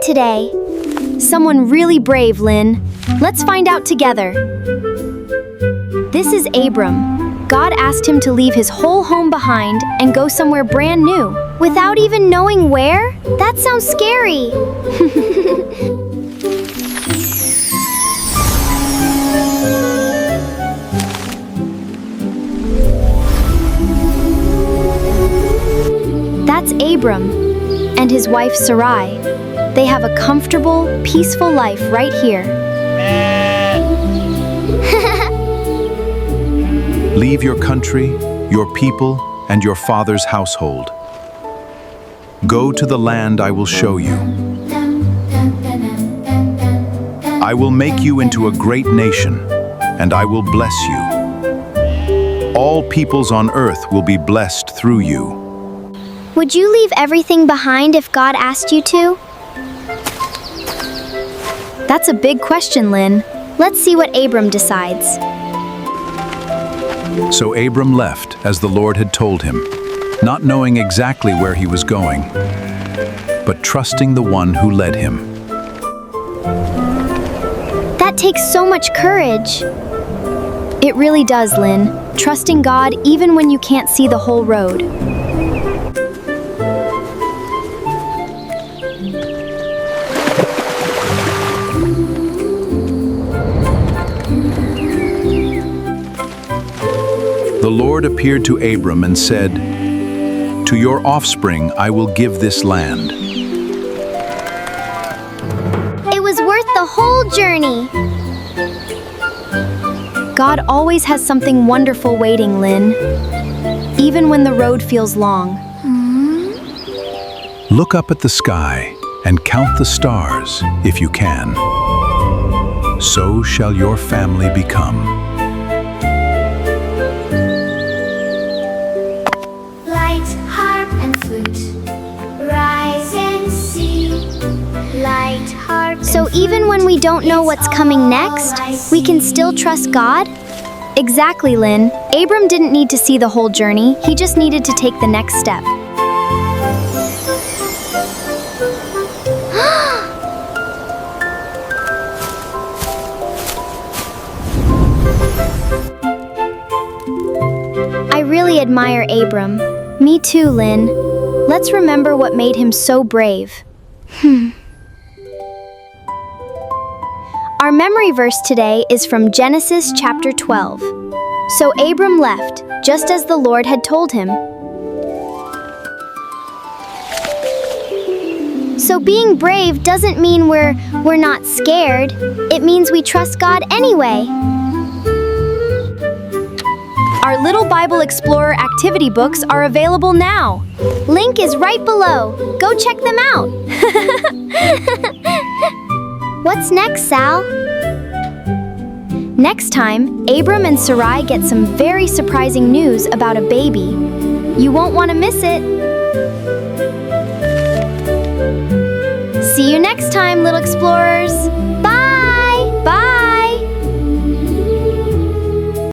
today? Someone really brave, Lin. Let's find out together. This is Abram. God asked him to leave his whole home behind and go somewhere brand new, without even knowing where? That sounds scary. That's Abram and his wife Sarai. They have a comfortable, peaceful life right here. Leave your country, your people, and your father's household. Go to the land I will show you. I will make you into a great nation, and I will bless you. All peoples on earth will be blessed through you. Would you leave everything behind if God asked you to? That's a big question, Lin. Let's see what Abram decides. So Abram left as the Lord had told him, not knowing exactly where he was going, but trusting the one who led him. That takes so much courage. It really does, Lin. Trusting God even when you can't see the whole road. The Lord appeared to Abram and said, "To your offspring I will give this land." It was worth the whole journey. God always has something wonderful waiting, Lin, even when the road feels long. Look up at the sky and count the stars if you can. So shall your family become. So even when we don't know what's coming next, we can still trust God? Exactly, Lin. Abram didn't need to see the whole journey. He just needed to take the next step. I really admire Abram. Me too, Lin. Let's remember what made him so brave. Our memory verse today is from Genesis chapter 12. So Abram left, just as the Lord had told him. So being brave doesn't mean we're not scared. It means we trust God anyway. Our Little Bible Explorer activity books are available now. Link is right below. Go check them out. What's next, Sal? Next time, Abram and Sarai get some very surprising news about a baby. You won't want to miss it. See you next time, little explorers!